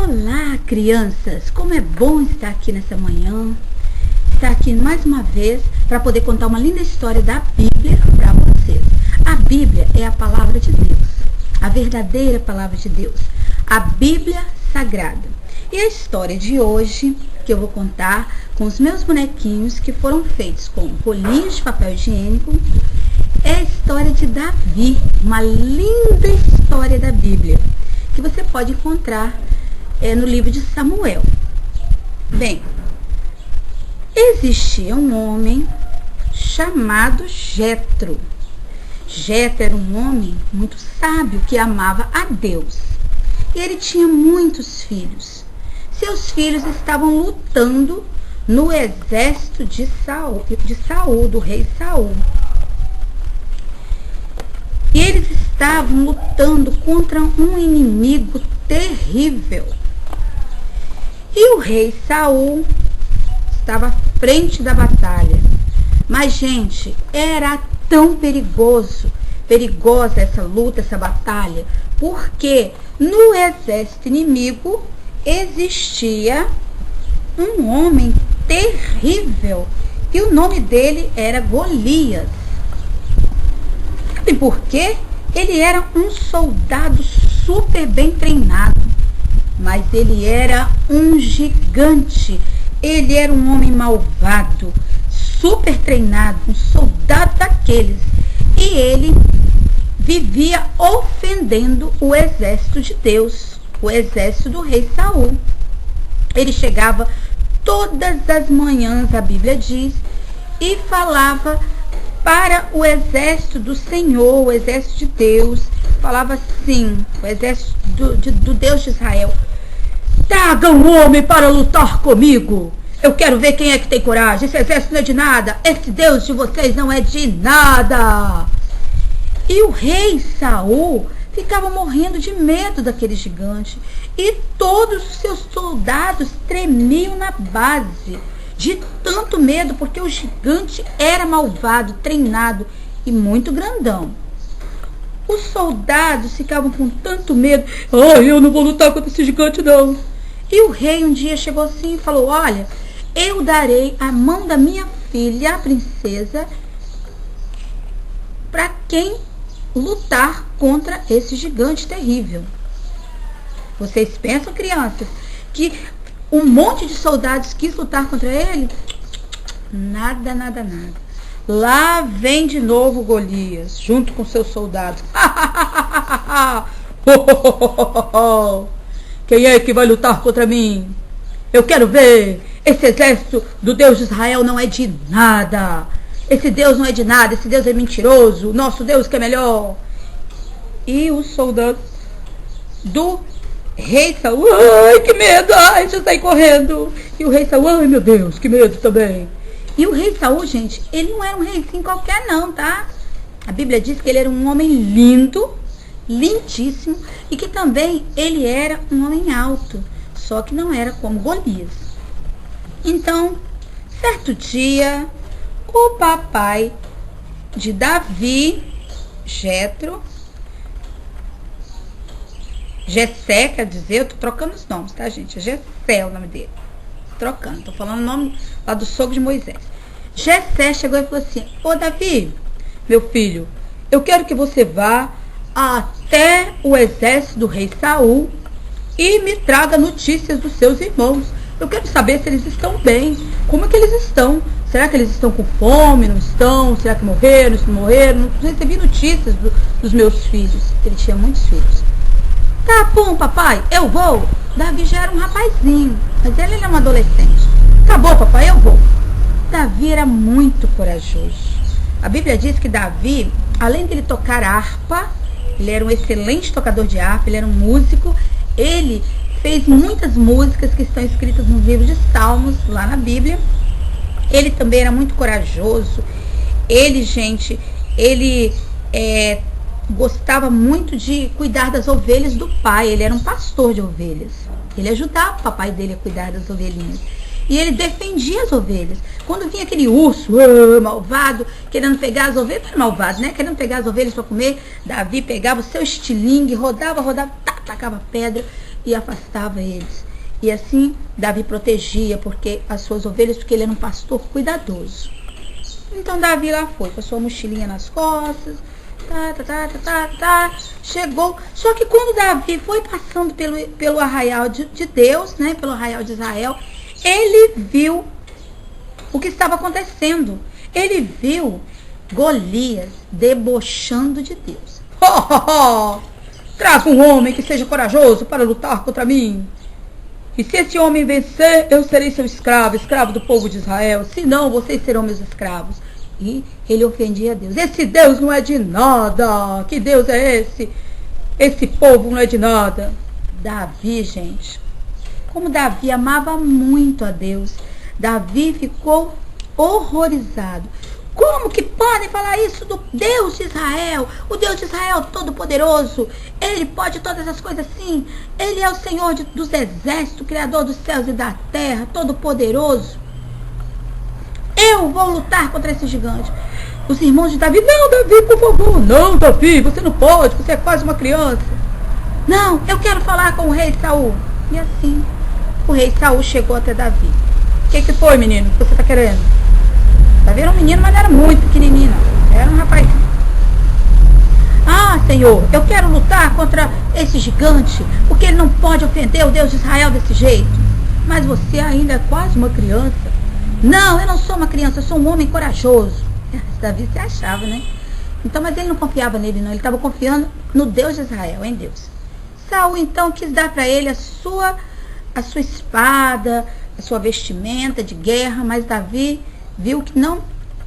Olá, crianças! Como é bom estar aqui nessa manhã, estar aqui mais uma vez para poder contar uma linda história da Bíblia para vocês. A Bíblia é a palavra de Deus, a verdadeira palavra de Deus, a Bíblia Sagrada. E a história de hoje, que eu vou contar com os meus bonequinhos que foram feitos com rolinhos de papel higiênico, é a história de Davi, uma linda história da Bíblia, que você pode encontrar no livro de Samuel. Bem, existia um homem chamado Jetro. Jetro era um homem muito sábio que amava a Deus. E ele tinha muitos filhos. Seus filhos estavam lutando no exército de Saul, do rei Saul. E eles estavam lutando contra um inimigo terrível. E o rei Saul estava à frente da batalha. Mas, gente, era tão perigosa essa luta, essa batalha, porque no exército inimigo existia um homem terrível e o nome dele era Golias. Sabe por quê? Ele era um soldado super bem treinado, mas ele era um gigante. Ele era um homem malvado, super treinado, um soldado daqueles. E ele vivia ofendendo o exército de Deus, o exército do rei Saul. Ele chegava todas as manhãs, a Bíblia diz, e falava para o exército do Senhor, o exército de Deus. Falava assim, o exército do Deus de Israel: traga um homem para lutar comigo. Eu quero ver quem é que tem coragem. Esse exército não é de nada. Esse Deus de vocês não é de nada. E o rei Saul ficava morrendo de medo daquele gigante. E todos os seus soldados tremiam na base, de tanto medo, porque o gigante era malvado, treinado e muito grandão. Os soldados ficavam com tanto medo: eu não vou lutar contra esse gigante não. E o rei um dia chegou assim e falou: olha, eu darei a mão da minha filha, a princesa, para quem lutar contra esse gigante terrível. Vocês pensam, crianças, que um monte de soldados quis lutar contra ele? Nada, nada, nada. Lá vem de novo Golias, junto com seus soldados. Quem é que vai lutar contra mim? Eu quero ver. Esse exército do Deus de Israel não é de nada. Esse Deus não é de nada. Esse Deus é mentiroso. Nosso Deus que é melhor. E os soldados do rei Saul: ai, que medo. Ai, já saí correndo. E o rei Saul: ai, meu Deus, que medo também. E o rei Saul, gente, ele não era um rei assim qualquer não, tá? A Bíblia diz que ele era um homem lindo, lindíssimo, e que também ele era um homem alto, só que não era como Golias. Então, certo dia, o papai de Davi, Jetro, Jessé, quer dizer, eu tô trocando os nomes, tá, gente? É Jessé o nome dele. Trocando, tô falando o nome lá do sogro de Moisés. Jessé chegou e falou assim: ô Davi, meu filho, eu quero que você vá até o exército do rei Saul e me traga notícias dos seus irmãos. Eu quero saber se eles estão bem. Como é que eles estão? Será que eles estão com fome? Não estão? Será que morreram? Se não morreram? Não recebi notícias dos meus filhos. Ele tinha muitos filhos. Tá bom, papai, eu vou. Davi já era um rapazinho, mas ele era um adolescente. Tá bom, papai, eu vou. Davi era muito corajoso. A Bíblia diz que Davi, além de ele tocar harpa, ele era um excelente tocador de harpa, ele era um músico. Ele fez muitas músicas que estão escritas no livro de Salmos, lá na Bíblia. Ele também era muito corajoso. Ele, gente, ele gostava muito de cuidar das ovelhas do pai. Ele era um pastor de ovelhas. Ele ajudava o papai dele a cuidar das ovelhinhas. E ele defendia as ovelhas. Quando vinha aquele urso malvado, querendo pegar as ovelhas, era malvado, né? Querendo pegar as ovelhas para comer, Davi pegava o seu estilingue, rodava, tacava pedra e afastava eles. E assim Davi protegia as suas ovelhas, porque ele era um pastor cuidadoso. Então Davi lá foi, com a sua mochilinha nas costas, chegou. Só que quando Davi foi passando pelo arraial de Deus, né, pelo arraial de Israel, ele viu o que estava acontecendo. Ele viu Golias debochando de Deus. Traga um homem que seja corajoso para lutar contra mim. E se esse homem vencer, eu serei seu escravo, escravo do povo de Israel. Se não, vocês serão meus escravos. E ele ofendia a Deus. Esse Deus não é de nada. Que Deus é esse? Esse povo não é de nada. Davi, gente, como Davi amava muito a Deus, Davi ficou horrorizado. Como que podem falar isso do Deus de Israel? O Deus de Israel todo-poderoso. Ele pode todas as coisas sim. Ele é o Senhor dos exércitos, Criador dos céus e da terra, todo-poderoso. Eu vou lutar contra esse gigante. Os irmãos de Davi, não, Davi, por favor. Não, Davi, você não pode, você é quase uma criança. Não, eu quero falar com o rei Saul. E assim, o rei Saul chegou até Davi. O que foi, menino, que você está querendo? Davi era um menino, mas não era muito pequenininho, não. Era um rapaz. Ah, Senhor, eu quero lutar contra esse gigante, porque ele não pode ofender o Deus de Israel desse jeito. Mas você ainda é quase uma criança. Não, eu não sou uma criança, eu sou um homem corajoso. Davi se achava, né? Então, mas ele não confiava nele, não. Ele estava confiando no Deus de Israel, em Deus. Saul, então, quis dar para ele a sua espada, a sua vestimenta de guerra, mas Davi viu que não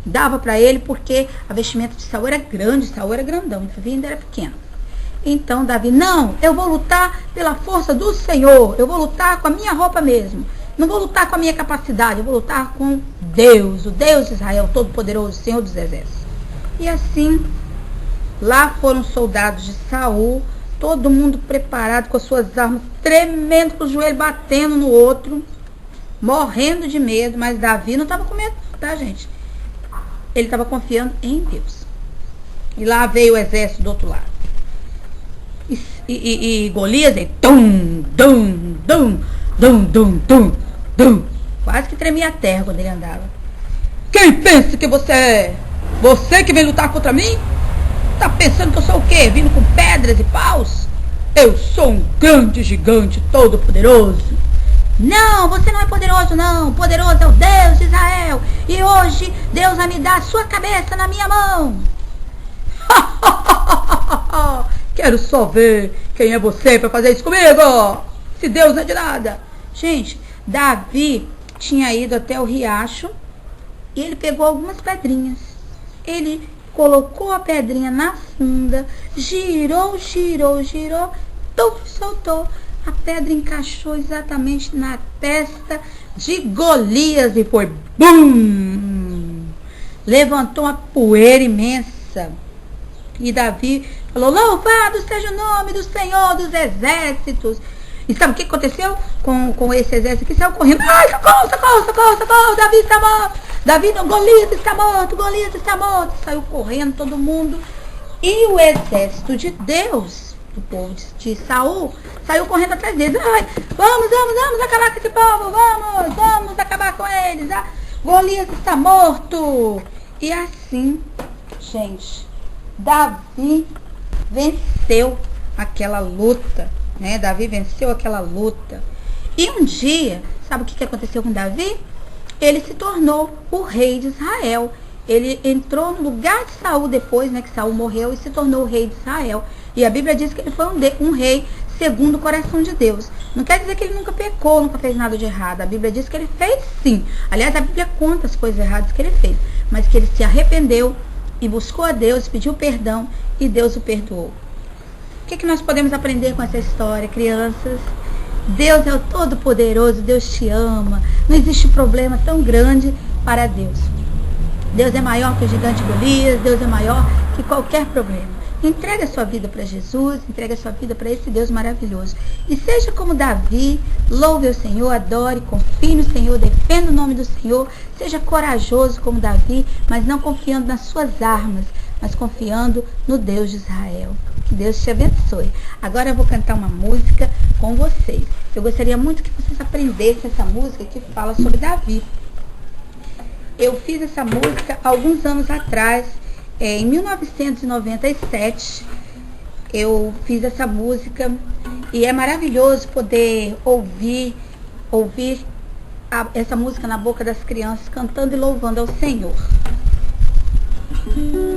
dava para ele, porque a vestimenta de Saul era grande, Saul era grandão, Davi ainda era pequeno. Então Davi, não, eu vou lutar pela força do Senhor, eu vou lutar com a minha roupa mesmo, não vou lutar com a minha capacidade, eu vou lutar com Deus, o Deus de Israel, todo-poderoso, Senhor dos exércitos. E assim, lá foram soldados de Saul, todo mundo preparado com as suas armas, tremendo com o joelho, batendo no outro, morrendo de medo, mas Davi não estava com medo, tá, gente? Ele estava confiando em Deus. E lá veio o exército do outro lado. E Golias, tum, dum, dum, dum, dum, dum, dum. Quase que tremia a terra quando ele andava. Quem pensa que você é? Você que vem lutar contra mim? Tá pensando que eu sou o quê? Vindo com pedras e paus? Eu sou um grande gigante todo-poderoso. Não, você não é poderoso, não. Poderoso é o Deus de Israel. E hoje Deus vai me dar a sua cabeça na minha mão. Quero só ver quem é você para fazer isso comigo. Se Deus não é de nada. Gente, Davi tinha ido até o riacho e ele pegou algumas pedrinhas. Ele colocou a pedrinha na funda, girou, soltou. A pedra encaixou exatamente na testa de Golias e foi BUM! Levantou uma poeira imensa. E Davi falou, louvado seja o nome do Senhor dos exércitos. E sabe o que aconteceu com esse exército que saiu correndo? Ai, socorro, Davi está morto. Davi não, Golias está morto. Saiu correndo todo mundo. E o exército de Deus, do povo de Saul, saiu correndo atrás deles. Ai, vamos acabar com esse povo, vamos acabar com eles. Golias está morto. E assim, gente, Davi venceu aquela luta, né? Davi venceu aquela luta. E um dia, sabe o que aconteceu com Davi? Ele se tornou o rei de Israel. Ele entrou no lugar de Saul depois, né, que Saul morreu, e se tornou o rei de Israel. E a Bíblia diz que ele foi um rei segundo o coração de Deus. Não quer dizer que ele nunca pecou, nunca fez nada de errado. A Bíblia diz que ele fez sim. Aliás, a Bíblia conta as coisas erradas que ele fez. Mas que ele se arrependeu e buscou a Deus, pediu perdão e Deus o perdoou. O que nós podemos aprender com essa história, crianças? Deus é o Todo-Poderoso, Deus te ama. Não existe problema tão grande para Deus. Deus é maior que o gigante Golias, Deus é maior que qualquer problema. Entrega a sua vida para Jesus, entrega a sua vida para esse Deus maravilhoso. E seja como Davi, louve o Senhor, adore, confie no Senhor, defenda o nome do Senhor. Seja corajoso como Davi, mas não confiando nas suas armas, mas confiando no Deus de Israel. Deus te abençoe. Agora eu vou cantar uma música com vocês. Eu gostaria muito que vocês aprendessem essa música que fala sobre Davi. Eu fiz essa música alguns anos atrás, em 1997. Eu fiz essa música e é maravilhoso poder ouvir essa música na boca das crianças cantando e louvando ao Senhor.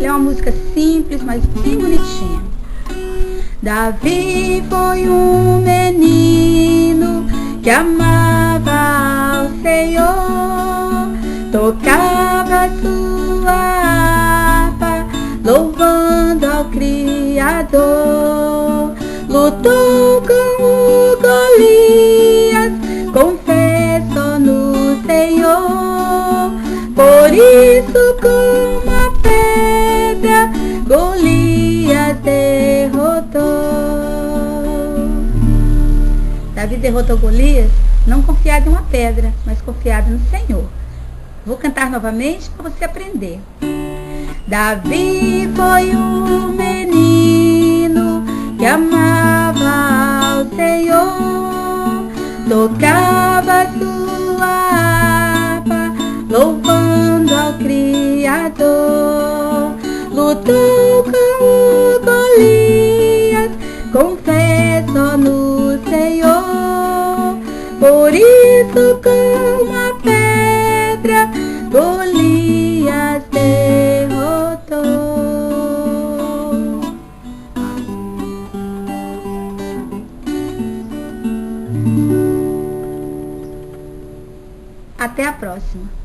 É uma música simples, mas bem bonitinha. Davi foi um menino que amava ao Senhor, tocava sua harpa, louvando ao Criador. Lutou com o Golias, com fé só no Senhor. Por isso, como a pedra, Golias derrotou. Davi derrotou Golias não confiado em uma pedra, mas confiado no Senhor. Vou cantar novamente para você aprender. Davi foi um menino que amava ao Senhor, tocava sua harpa, louvando ao Criador. Lutou com o Golias, com fé só no Senhor. Por isso, como a pedra, Golias derrotou. Até a próxima.